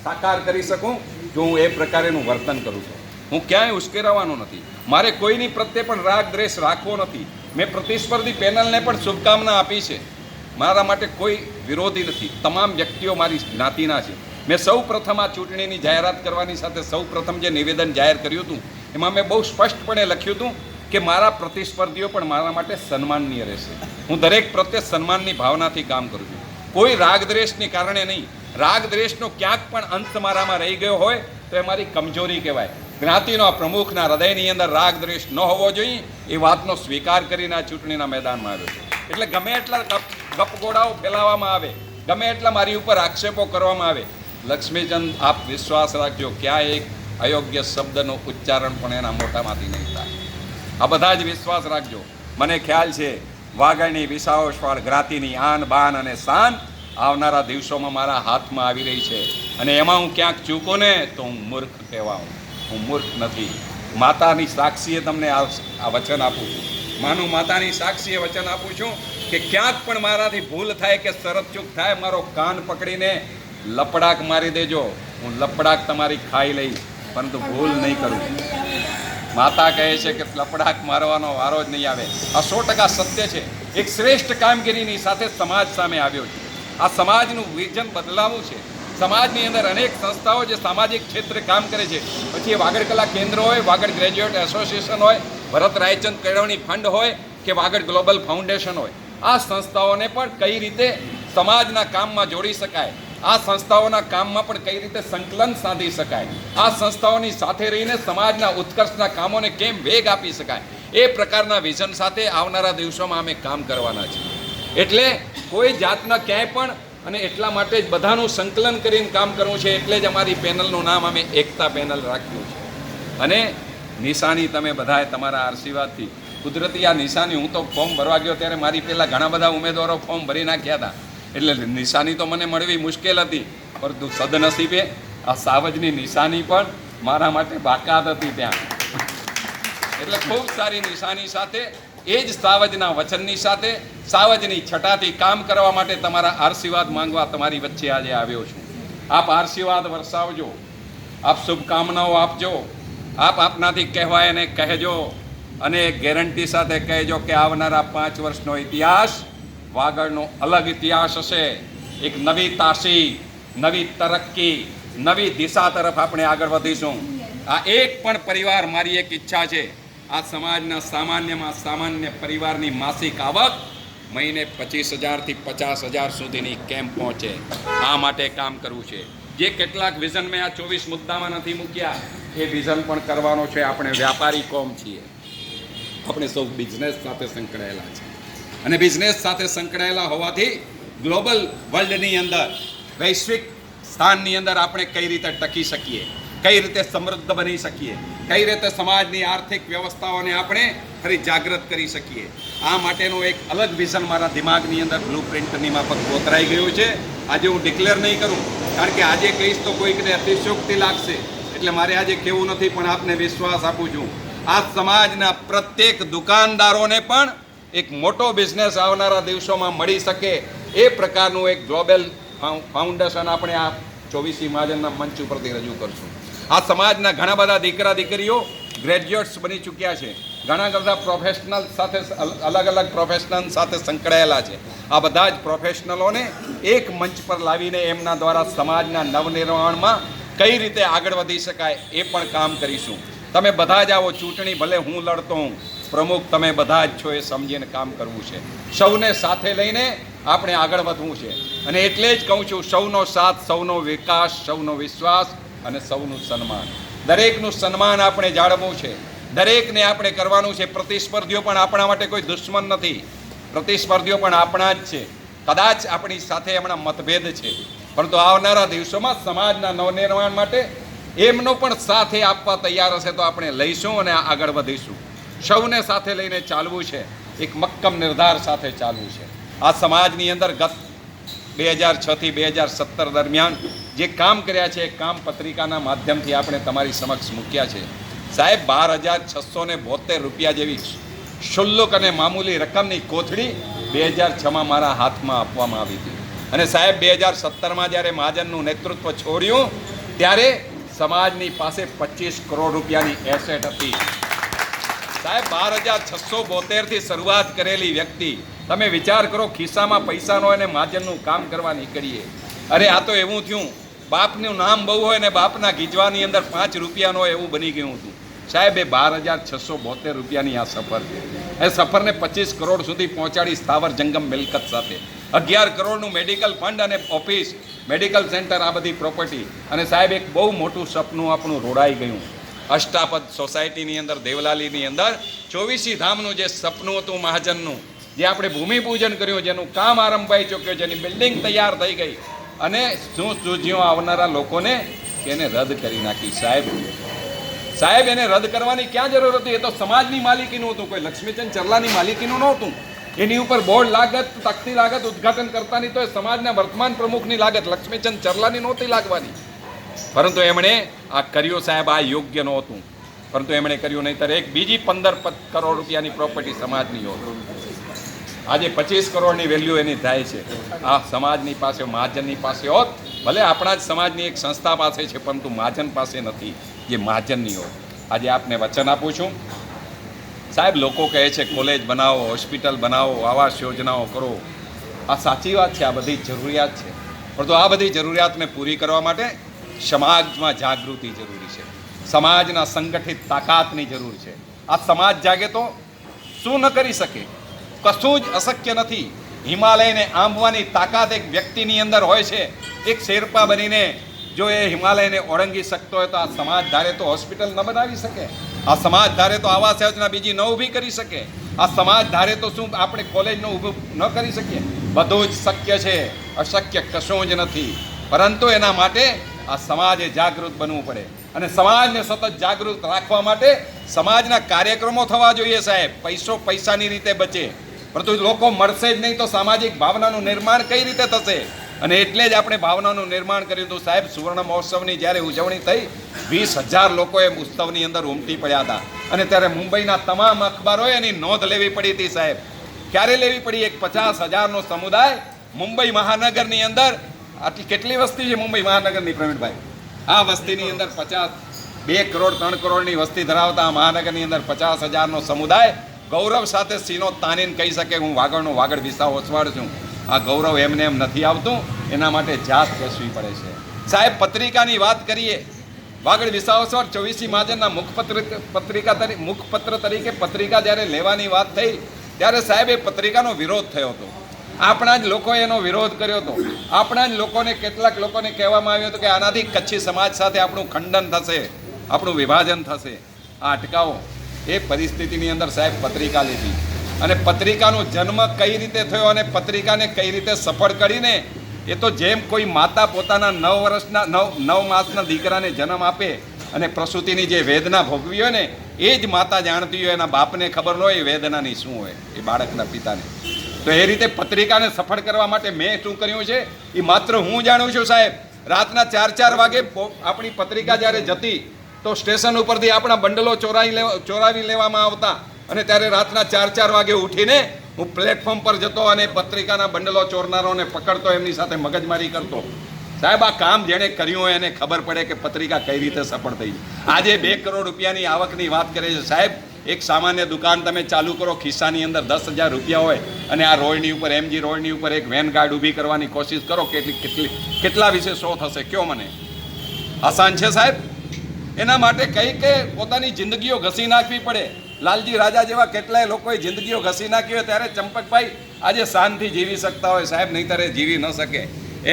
સાકાર કરી શકું જો હું એ પ્રકારેનું વર્તન કરું છું. હું ક્યાંય ઉશ્કેરાવાનો નથી. મારે કોઈની પ્રત્યે પણ રાગ દ્વેષ રાખવો નથી. મેં પ્રતિસ્પર્ધી પેનલને પણ શુભકામના આપી છે. મારા માટે કોઈ વિરોધી નથી. તમામ વ્યક્તિઓ મારી જ્ઞાતિના છે. મેં સૌ પ્રથમ આ ચૂંટણીની જાહેરાત કરવાની સાથે સૌ પ્રથમ જે નિવેદન જાહેર કર્યું હતું, એમાં મેં બહુ સ્પષ્ટપણે લખ્યું હતું કે મારા પ્રતિસ્પર્ધીઓ પણ મારા માટે સન્માનનીય રહેશે. હું દરેક પ્રત્યે સન્માનની ભાવનાથી કામ કરું છું, કોઈ રાગદ્વેષની કારણે નહીં. રાગદ્વેષનો ક્યાંક પણ અંત મારામાં રહી ગયો હોય તો એ મારી કમજોરી કહેવાય. જ્ઞાતિનો પ્રમુખના હૃદયની અંદર રાગદ્વેષ ન હોવો જોઈએ, એ વાતનો સ્વીકાર કરીને આ ચૂંટણીના મેદાનમાં આવ્યો છે. એટલે ગમે એટલા ગપગોળાઓ ફેલાવવામાં આવે, ગમે એટલા મારી ઉપર આક્ષેપો કરવામાં આવે, લક્ષ્મીચંદ આપ વિશ્વાસ રાખજો, ક્યાં એક અયોગ્ય શબ્દનું ઉચ્ચારણ પણ એના મોટામાંથી નહીં થાય. આ બધા જ વિશ્વાસ રાખજો. મને ખ્યાલ છે વાગડની વિસાવસવાળ જ્ઞાતિની આન બાન અને શાન આવનારા દિવસોમાં મારા હાથમાં આવી રહી છે. અને એમાં હું ક્યાંક ચૂકું ને તો હું મૂર્ખ કહેવાઉં. હું મૂર્ખ નથી. માતાની સાક્ષીએ તમને આ વચન આપું છું. માનું માતાની સાક્ષીએ વચન આપું છું કે ક્યાંક પણ મારાથી ભૂલ થાય કે શરત ચૂક થાય, મારો કાન પકડીને લપડાક મારી દેજો. હું લપડાક તમારી ખાઈ લઈશ, પરંતુ ભૂલ નહીં કરું. માતા કહે છે કે લપડાક મારવાનો વારો જ નહીં આવે. આ 100% સત્ય છે. એક શ્રેષ્ઠ કામગીરીની સાથે સમાજ સામે આવ્યો છે. આ સમાજનું વિઝન બદલાવવું છે. સમાજની અંદર અનેક સંસ્થાઓ જે સામાજિક ક્ષેત્રે કામ કરે છે, પછી એ વાગડ કલા કેન્દ્ર હોય, વાગડ ગ્રેજ્યુએટ એસોસિએશન હોય, ભરત રાયચંદ કેળવણી ફંડ હોય કે વાગડ ગ્લોબલ ફાઉન્ડેશન હોય, આ સંસ્થાઓને પણ કઈ રીતે સમાજના કામમાં જોડી શકાય, આ સંસ્થાઓના કામમાં પણ કઈ રીતે સંકલન સાધી શકાય, આ સંસ્થાઓની સાથે રહીને સમાજના ઉત્કર્ષના કામોને કેમ વેગ આપી શકાય, એ પ્રકારના વિઝન સાથે આવનારા દિવસોમાં અમે કામ કરવાના છીએ. એટલે કોઈ જાતના ક્યાંય પણ, અને એટલા માટે જ બધાનું સંકલન કરીને કામ કરવું છે. એટલે જ અમારી પેનલનું નામ અમે એકતા પેનલ રાખ્યું છે. અને નિશાની તમે બધાએ તમારા આશીર્વાદથી, કુદરતી આ નિશાની, હું તો ફોર્મ ભરવા ગયો ત્યારે મારી પહેલાં ઘણા બધા ઉમેદવારો ફોર્મ ભરી નાખ્યા હતા, એટલે નિશાની તો મને મળવી મુશ્કેલ હતી. પરંતુ સદનસીબે આ સાવજની નિશાની પણ મારા માટે બાકાત હતી ત્યાં. એટલે ખૂબ સારી નિશાની સાથે, એ જ સાવજના વચનની સાથે, સાવજની છટાથી કામ કરવા માટે તમારા આશીર્વાદ માંગવા તમારી વચ્ચે આજે આવ્યો છું. આપ આશીર્વાદ વરસાવજો, આપ શુભકામનાઓ આપજો, આપ આપનાથી કહેવાય અને કહેજો, અને ગેરંટી સાથે કહેજો કે આવનારા 5 વર્ષનો ઇતિહાસ વાગડનો અલગ ઇતિહાસ હશે. એક નવી તાસી, નવી તરક્કી, નવી દિશા તરફ આપણે આગળ વધીશું. આ એક પણ પરિવાર, મારી એક ઈચ્છા છે, આ સમાજના સામાન્યમાં સામાન્ય પરિવારની માસિક આવક મહિને 25,000 થી 50,000 સુધીની કેમ પહોંચે, આ માટે કામ કરવું છે. જે કેટલાક વિઝન મેં આ 24 મુદ્દામાં નથી મૂક્યા, એ વિઝન પણ કરવાનો છે. આપણે વ્યાપારી કોમ છીએ, આપણે સૌ બિઝનેસ સાથે સંકળાયેલા છે, અને બિઝનેસ સાથે સંકળાયેલા હોવાથી ગ્લોબલ વર્લ્ડની અંદર, વૈશ્વિક સ્થાનની અંદર આપણે કઈ રીતે ટકી શકીએ, કઈ રીતે સમૃદ્ધ બની શકીએ, કઈ રીતે સમાજની આર્થિક વ્યવસ્થાઓને આપણે ફરી જાગૃત કરી શકીએ, આ માટેનું એક અલગ વિઝન મારા દિમાગની અંદર બ્લુ પ્રિન્ટની માફક કોતરાઈ ગયું છે. આજે હું ડિક્લેર નહીં કરું, કારણ કે આજે કહીશ તો કોઈકને અતિશયોક્તિ લાગશે, એટલે મારે આજે કહેવું નથી. પણ આપને વિશ્વાસ આપું છું, આ સમાજના પ્રત્યેક દુકાનદારોને પણ એક મોટો બિઝનેસ આવનારા દિવસોમાં મળી શકે, એ પ્રકારનું એક ગ્લોબલ ફાઉન્ડેશન આપણે આ 24 મહાજનના મંચ ઉપરથી રજૂ કરશું. આ સમાજના ઘણા બધા દીકરા દીકરીઓ ગ્રેજ્યુએટ્સ બની ચૂક્યા છે, ઘણા બધા પ્રોફેશનલ સાથે, અલગ અલગ પ્રોફેશનલ સાથે સંકળાયેલા છે. આ બધા જ પ્રોફેશનલોને એક મંચ પર લાવીને એમના દ્વારા સમાજના નવનિર્માણમાં કઈ રીતે આગળ વધી શકાય, એ પણ કામ કરીશું. તમે બધા જ આવો, ચૂંટણી ભલે હું લડતો હું, પ્રમુખ તમે બધા જ છો, એ સમજીને કામ કરવું છે. સૌને સાથે લઈને આપણે આગળ વધવું છે. અને એટલે જ કહું છું, સૌનો સાથ, સૌનો વિકાસ, સૌનો વિશ્વાસ અને સૌનું સન્માન. દરેકનું સન્માન આપણે જાળવવું છે, દરેકને આપણે કરવાનું છે. પ્રતિસ્પર્ધીઓ પણ આપણા માટે કોઈ દુશ્મન નથી, પ્રતિસ્પર્ધીઓ પણ આપણા જ છે. કદાચ આપણી સાથે હમણાં મતભેદ છે, પરંતુ આવનારા દિવસોમાં સમાજના નવનિર્માણ માટે એમનો પણ સાથે આપવા તૈયાર હશે તો આપણે લઈશું અને આગળ વધીશું. સૌને સાથે લઈને ચાલવું છે, એક મક્કમ નિર્ધાર સાથે ચાલવું છે. આ સમાજની અંદર ગત 2006 થી 2017 દરમિયાન જે કામ કર્યા છે, એ કામ પત્રિકાના માધ્યમથી આપણે તમારી સમક્ષ મૂક્યા છે. સાહેબ, 12,672 રૂપિયા જેવી શુલ્લક અને મામૂલી રકમની કોથળી 2006માં મારા હાથમાં આપવામાં આવી હતી. અને સાહેબ, 2017માં જ્યારે મહાજનનું નેતૃત્વ છોડ્યું ત્યારે સમાજની પાસે 25 કરોડ રૂપિયાની એસેટ હતી. સાહેબ, 12,672 થી શરૂઆત કરેલી વ્યક્તિ, તમે વિચાર કરો, ખિસ્સામાં પૈસા ન હોય ને મહાજનનું કામ કરવા નીકળીએ. અરે આ તો એવું થયું, બાપનું નામ બહુ હોય ને બાપના ગીજવાની અંદર 5 રૂપિયા ન હોય એવું બની ગયું હતું. સાહેબ, એ 12,672 રૂપિયાની આ સફર છે. એ સફરને 25 કરોડ સુધી પહોંચાડી સ્થાવર જંગમ મિલકત સાથે. 11 કરોડનું મેડિકલ ફંડ અને ઓફિસ, મેડિકલ સેન્ટર, આ બધી પ્રોપર્ટી. અને સાહેબ, એક બહુ મોટું સપનું આપણું રોડાઈ ગયું. અષ્ટાપદ સોસાયટીની અંદર, દેવલાલીની અંદર 24 ધામનું જે સપનું હતું મહાજનનું, જે આપણે ભૂમિપૂજન કર્યું, જેનું કામ આરંભાઈ ચૂક્યો, જેની બિલ્ડિંગ તૈયાર થઈ ગઈ, અને શું સૂઝ્યું આવનારા લોકોને કે એને રદ કરી નાખી. સાહેબ, એને રદ કરવાની ક્યાં જરૂર હતી? એ તો સમાજની માલિકીનું હતું, કોઈ લક્ષ્મીચંદ ચરલાની માલિકીનું નહોતું. એની ઉપર બોર્ડ લાગત, તકતી લાગત, ઉદ્ઘાટન કરતાની તો એ સમાજના વર્તમાન પ્રમુખની લાગત, લક્ષ્મીચંદ ચરલાની નહોતી લાગવાની. પરંતુ એમણે આ કર્યું સાહેબ, આ યોગ્ય નહોતું, પરંતુ એમણે કર્યું. નહીંતર એક બીજી 15 કરોડ રૂપિયાની પ્રોપર્ટી સમાજની હોત. આજે 25 કરોડની વેલ્યુ એની થાય છે. આ સમાજની પાસે, મહાજનની પાસે હોત, ભલે આપણા જ સમાજની એક સંસ્થા પાસે છે, પરંતુ મહાજન પાસે નથી, જે મહાજનની હોત. આજે આપને વચન આપું છું. સાહેબ, લોકો કહે છે કોલેજ બનાવો, હોસ્પિટલ બનાવો, આવાસ યોજનાઓ કરો. આ સાચી વાત છે, આ બધી જરૂરિયાત છે, પરંતુ આ બધી જરૂરિયાતને પૂરી કરવા માટે સમાજમાં જાગૃતિ જરૂરી છે, સમાજના સંગઠિત તાકાતની જરૂર છે. આ સમાજ જાગે તો શું ન કરી શકે? કશું જ અશક્ય નથી. હિમાલયને આંબવાની તાકાત એક વ્યક્તિની અંદર હોય છે. એક શેરપા બનીને જો એ હિમાલયને ઓળંગી શકતો હોય તો આ સમાજ ધારે તો હોસ્પિટલ ન બનાવી શકે, આ સમાજ ધારે તો આવાસ યોજના બીજી ન ઊભી કરી શકે, આ સમાજ ધારે તો શું આપણે કોલેજનું ઊભું ન કરી શકીએ? બધું જ શક્ય છે, અશક્ય કશું જ નથી. પરંતુ એના માટે આ સમાજે જાગૃત બનવું પડે અને સમાજને સતત જાગૃત રાખવા માટે સમાજના કાર્યક્રમો થવા જોઈએ. સાહેબ, પૈસો પૈસાની રીતે બચે, પરંતુ લોકો મળશે જ નહીં તો સામાજિક ભાવનાનું નિર્માણ કઈ રીતે થશે? અને એટલે જ આપણે ભાવનાનું નિર્માણ કર્યું હતું. સાહેબ, સુવર્ણ મહોત્સવની જ્યારે ઉજવણી થઈ, 20,000 લોકોએ ઉત્સવની અંદર ઉમટી પડ્યા હતા અને ત્યારે મુંબઈના તમામ અખબારોએ એની નોંધ લેવી પડી હતી. સાહેબ, ક્યારે લેવી પડી? એક 50,000નો સમુદાય મુંબઈ મહાનગરની અંદર, આટલી કેટલી વસ્તી છે મુંબઈ મહાનગરની પ્રવીણભાઈ? આ વસ્તીની અંદર 2 કરોડ 3 કરોડની વસ્તી ધરાવતા આ મહાનગરની અંદર 50,000નો સમુદાય ગૌરવ સાથે સીનો તાનીને કહી શકે હું વાગડનો વાગડ વિસાવ ઓસવાડ છું. આ ગૌરવ એમને એમ નથી આવતું, એના માટે જાત બેસવી પડે છે. સાહેબ, પત્રિકાની વાત કરીએ, વાગડ વિસાવસર 24મી મહાજનના મુખપત્ર તરીકે પત્રિકા જ્યારે લેવાની વાત થઈ ત્યારે સાહેબ એ પત્રિકાનો વિરોધ થયો હતો. આપણા જ લોકોએ એનો વિરોધ કર્યો હતો. આપણા જ લોકોને, કેટલાક લોકોને કહેવામાં આવ્યું હતું કે આનાથી કચ્છી સમાજ સાથે આપણું ખંડન થશે, આપણું વિભાજન થશે. આ અટકાવો. એ પરિસ્થિતિની અંદર સાહેબ પત્રિકા લીધી અને પત્રિકાનો જન્મ કઈ રીતે થયો અને પત્રિકાને કઈ રીતે સફળ કરીને, એ તો જેમ કોઈ માતા પોતાના 9 માસના દીકરાને જન્મ આપે અને પ્રસૂતિની જે વેદના ભોગવી હોય ને, એ જ માતા જાણતી હોય, એના બાપને ખબર ન હોય એ વેદનાની શું હોય, એ બાળકના પિતાને. તો એ રીતે પત્રિકાને સફળ કરવા માટે મેં શું કર્યું છે એ માત્ર હું જાણું છું. સાહેબ, રાતના 4 વાગે આપણી પત્રિકા જ્યારે જતી તો સ્ટેશન ઉપરથી આપણા બંડલો ચોરાવી લેવામાં આવતા અને ત્યારે રાતના 4 વાગે ઉઠીને હું પ્લેટફોર્મ પર જતો અને પત્રિકાના બંડલો ચોરનારોને પકડતો, એમની સાથે મગજમારી કરતો. સાહેબ, આ કામ જેણે કર્યું હોય એને ખબર પડે કે પત્રિકા કઈ રીતે સફળ થઈ. આજે 2 કરોડ રૂપિયાની આવકની વાત કરે છે. સાહેબ, એક સામાન્ય દુકાન તમે ચાલુ કરો, ખિસ્સાની અંદર 10,000 રૂપિયા હોય અને આ રોડની ઉપર, MG રોડની ઉપર એક વેન ગાર્ડ ઊભી કરવાની કોશિશ કરો, કેટલા વિશે 100 થશે? કયો મને? આસાન છે સાહેબ? એના માટે કઈ કે પોતાની જિંદગીઓ ઘસી નાખવી પડે. લાલજી રાજા જેવા કેટલાય લોકોએ જિંદગીઓ ઘસી નાખી હોય ત્યારે ચંપકભાઈ આજે શાંતિ જીવી શકતા હોય. સાહેબ, નહીંતર એ જીવી ન શકે.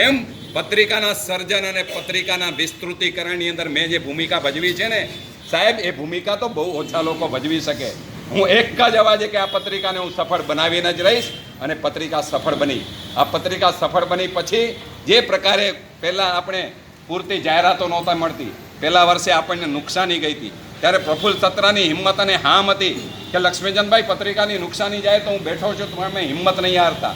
એમ પત્રિકાના સર્જન અને પત્રિકાના વિસ્તૃતિકરણની અંદર મેં જે ભૂમિકા ભજવી છે ને સાહેબ, એ ભૂમિકા તો બહુ ઓછા લોકો ભજવી શકે. હું એક જ અવાજે કે આ પત્રિકાને હું સફળ બનાવીને જ રહીશ અને પત્રિકા સફળ બની. આ પત્રિકા સફળ બની પછી જે પ્રકારે પહેલાં આપણે પૂરતી જાહેરાતો નહોતા મળતી, પહેલા વર્ષે આપણને નુકસાની ગઈ હતી, ત્યારે પ્રફુલ્લ સત્રાની હિંમત અને હામ હતી કે લક્ષ્મીચંદભાઈ પત્રિકાની નુકસાની જાય તો હું બેઠો છું, તો અમે હિંમત નહીં હારતા.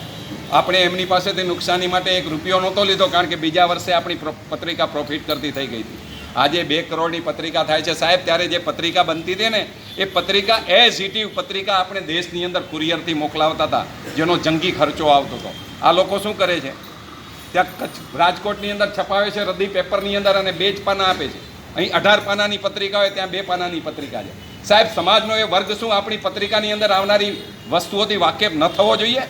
આપણે એમની પાસેથી નુકસાની માટે 1 રૂપિયો નહોતો લીધો, કારણ કે બીજા વર્ષે આપણી પત્રિકા પ્રોફિટ કરતી થઈ ગઈ હતી. આજે 2 કરોડની પત્રિકા થાય છે. સાહેબ, ત્યારે જે પત્રિકા બનતી હતી ને એ પત્રિકા એઝિટિવ પત્રિકા આપણે દેશની અંદર કુરિયરથી મોકલાવતા હતા, જેનો જંગી ખર્ચો આવતો હતો. આ લોકો શું કરે છે? ત્યાં રાજકોટની અંદર છપાવે છે રદ્દી પેપરની અંદર અને 2 જ પાના આપે છે. અહીં 18 પાનાની પત્રિકા હોય, ત્યાં 2 પાનાની પત્રિકા છે. સાહેબ, સમાજનો એ વર્ગ શું આપણી પત્રિકાની અંદર આવનારી વસ્તુઓથી વાકેફ ન થવો જોઈએ?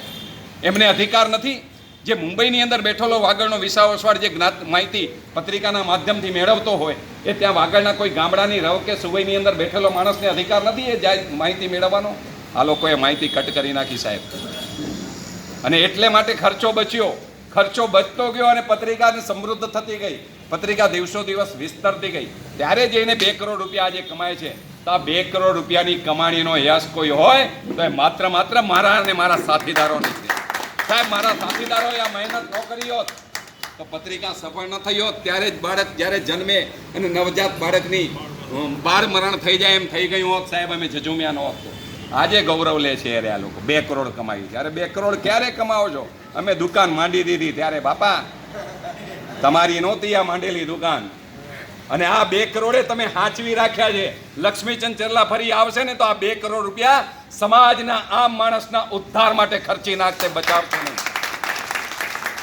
એમને અધિકાર નથી? જે મુંબઈની અંદર બેઠેલો વાગડનો વિસાવ ઓસવાડ જે જ્ઞાત માહિતી પત્રિકાના માધ્યમથી મેળવતો હોય, એ ત્યાં વાગડના કોઈ ગામડાની રવ કે સુવઈની અંદર બેઠેલો માણસને અધિકાર નથી એ માહિતી મેળવવાનો? આ લોકોએ માહિતી કટ કરી નાખી સાહેબ. અને એટલે માટે ખર્ચો બચ્યો, ખર્ચો બચતો ગયો અને પત્રિકાને સમૃદ્ધ થતી ગઈ, પત્રિકા દિવસો દિવસ વિસ્તરતી ગઈ. ત્યારે જઈને 2 કરોડ રૂપિયા આજે કમાય છે. તો આ 2 કરોડ રૂપિયાની કમાણીનો યશ કોઈ હોય તો એ માત્ર મારા અને મારા સાથીદારોની છે. સાહેબ, મારા સાથીદારોએ આ મહેનત ન કરી હોત તો પત્રિકા સફળ ન થઈ હોત. ત્યારે જ બાળક જ્યારે જન્મે અને નવજાત બાળકની બાળ મરણ થઈ જાય એમ થઈ ગયું હોત સાહેબ, અમે ઝઝુમ્યા ન હોત. આજે ગૌરવ લે છે અરે આ લોકો 2 કરોડ કમાવી. ત્યારે 2 કરોડ ક્યારે કમાવો છો? અમે દુકાન માંડી દીધી ત્યારે બાપા તમારી નહોતી આ માંડેલી દુકાન, અને આ 2 કરોડે તમે હાંચવી રાખ્યા છે. લક્ષ્મીચંદ ચેરલા ફરી આવશે ને તો આ 2 કરોડ રૂપિયા સમાજના આમ માણસના ઉદ્ધાર માટે ખર્ચી નાખશે, બચાવશે નહીં.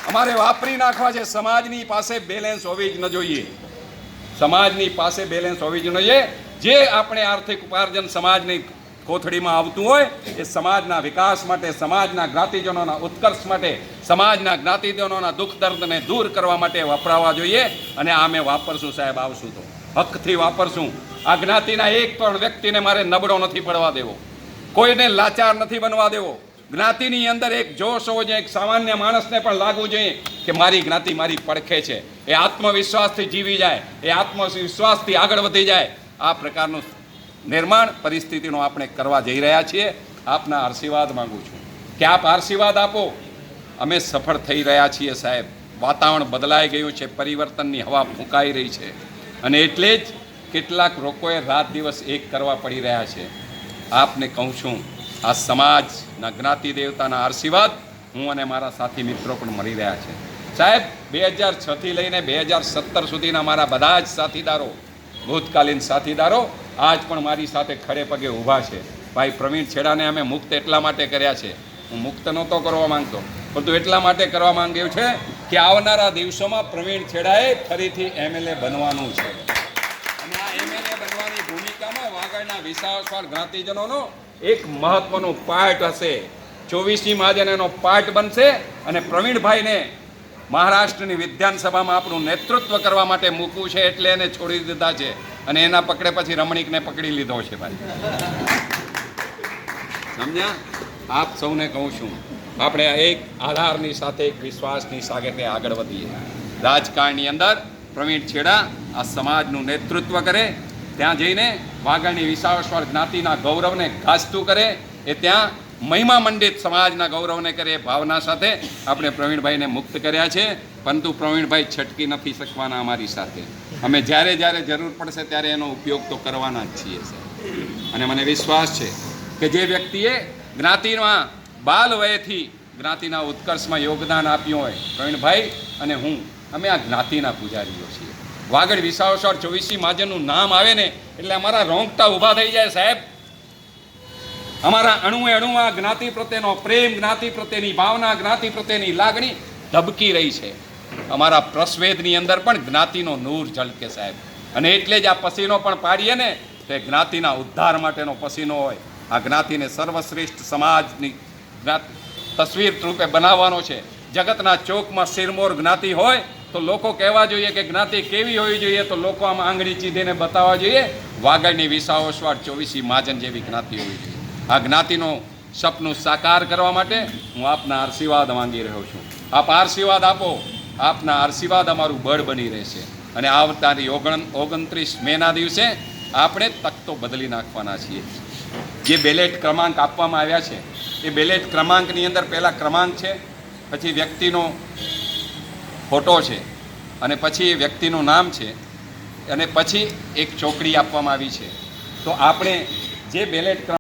અમારે વાપરી નાખવા છે. સમાજની પાસે બેલેન્સ હોવી જ ન જોઈએ, સમાજની પાસે બેલેન્સ હોવી જ ન જોઈએ. જે આપણે આર્થિક ઉપાર્જન સમાજની કોથળીમાં આવતું હોય એ સમાજના વિકાસ માટે, સમાજના જ્ઞાતિજનોના ઉત્કર્ષ માટે, સમાજના જ્ઞાતિજનોના દુઃખ દર્દને દૂર કરવા માટે વપરાવા જોઈએ. અને આ અમે વાપરશું સાહેબ, આવશું તો હકથી વાપરશું. આ જ્ઞાતિના એક પણ વ્યક્તિને મારે નબળો નથી પડવા દેવો, કોઈને લાચાર નથી બનવા દેવો. જ્ઞાતિની અંદર એક જોશ હોવો જોઈએ, એક સામાન્ય માણસને પણ લાગવું જોઈએ કે મારી જ્ઞાતિ મારી પડખે છે. એ આત્મવિશ્વાસથી જીવી જાય, એ આત્મવિશ્વાસથી આગળ વધી જાય. આ પ્રકારનું નિર્માણ પરિસ્થિતિનો આપણે કરવા જઈ રહ્યા છીએ. આપના આશીર્વાદ માંગુ છું કે આપ આશીર્વાદ આપો. અમે સફળ થઈ રહ્યા છીએ સાહેબ. વાતાવરણ બદલાઈ ગયું છે, પરિવર્તનની હવા ફૂંકાઈ રહી છે, અને એટલે જ કેટલાક લોકોએ રાત દિવસ એક કરવા પડી રહ્યા છે. આપને કહું છું, આ સમાજના જ્ઞાતિ દેવતાના આશીર્વાદ હું અને મારા સાથી મિત્રો પણ મળી રહ્યા છે સાહેબ. 2006થી લઈને 2017 સુધીના મારા બધા જ સાથીદારો, ભૂતકાલીન સાથીદારો આજ પણ મારી સાથે ખડે પગે ઊભા છે. ભાઈ પ્રવીણ છેડાને અમે મુક્ત એટલા માટે કર્યા છે, હું મુક્ત નહોતો કરવા માંગતો, પરંતુ એટલા માટે કરવા માંગ્યું છે કે આવનારા દિવસોમાં પ્રવીણ છેડાએ ફરીથી એમએલએ બનવાનું છે. અને આ એમએલએ બનવાની ભૂમિકામાં વાગડના વિસાવસવાળ જ્ઞાતિજનોનો એક મહત્વનો પાર્ટ હશે. 24મી મહાજન એનો પાર્ટ બનશે. અને પ્રવીણભાઈને મહારાષ્ટ્રની વિધાનસભામાં આપણું નેતૃત્વ કરવા માટે મૂકવું છે, એટલે એને છોડી દીધા છે. અને એના પકડે પછી રમણીકને પકડી લીધો છે ભાઈ. સમજ્યા? આપ સૌને કહું છું, આપણે એક આધારની સાથે, એક વિશ્વાસની સાથે આગળ વધીએ. રાજકારણની અંદર પ્રવીણ છેડા આ સમાજનું નેતૃત્વ કરે, ત્યાં જઈને વાગડની વિસાવસવાળ જ્ઞાતિના ગૌરવને ગાજતું કરે, એ ત્યાં મહિમા મંડિત સમાજના ગૌરવને કરે એ ભાવના સાથે આપણે પ્રવીણભાઈને મુક્ત કર્યા છે. પરંતુ પ્રવીણભાઈ છટકી નથી શકવાના અમારી સાથે. અમે જ્યારે જ્યારે જરૂર પડશે ત્યારે એનો ઉપયોગ તો કરવાના જ છીએ સાહેબ. અને મને વિશ્વાસ છે કે જે વ્યક્તિએ જ્ઞાતિમાં બાલ વયથી જ્ઞાતિના ઉત્કર્ષમાં યોગદાન આપ્યું હોય, પ્રવીણભાઈ અને હું, અમે આ જ્ઞાતિના પૂજારીઓ છીએ. વાગડ વિસાવસવાળ 24મી મહાજનનું નામ આવે ને એટલે અમારા રોંગટા ઊભા થઈ જાય સાહેબ. અમારા અણુએ અણુમાં જ્ઞાતિ પ્રત્યેનો પ્રેમ, જ્ઞાતિ પ્રત્યેની ભાવના, જ્ઞાતિ પ્રત્યેની લાગણી ધબકી રહી છે. અમારા પ્રસ્વેદની અંદર પણ જ્ઞાતિનો નૂર ઝળકે સાહેબ. અને એટલે જ આ પસીનો પણ પાડીએ ને તે જ્ઞાતિના ઉદ્ધાર માટેનો પસીનો હોય. આ જ્ઞાતિને સર્વશ્રેષ્ઠ સમાજની તસવીર રૂપે બનાવવાનો છે. જગતના ચોકમાં શિરમોર જ્ઞાતિ હોય તો લોકો કહેવા જોઈએ કે જ્ઞાતિ કેવી હોવી જોઈએ, તો લોકો આમાં આંગળી ચીધીને બતાવવા જોઈએ વાગડની વિસાવસવાળ 24મી મહાજન જેવી જ્ઞાતિ હોવી જોઈએ. આ જ્ઞાતિનો સપનું સાકાર કરવા માટે હું આપના આશીર્વાદ માંગી રહ્યો છું. આપ આશીર્વાદ આપો. આપના આશીર્વાદ અમારું બળ બની રહેશે. અને આવનારી 29 મેના દિવસે આપણે તખ્તો બદલી નાખવાના છીએ. જે બેલેટ ક્રમાંક આપવામાં આવ્યા છે એ બેલેટ ક્રમાંકની અંદર પહેલા ક્રમાંક છે, પછી વ્યક્તિનો ફોટો છે, અને પછી એ વ્યક્તિનું નામ છે, અને પછી એક ચોકડી આપવામાં આવી છે. તો આપણે જે બેલેટ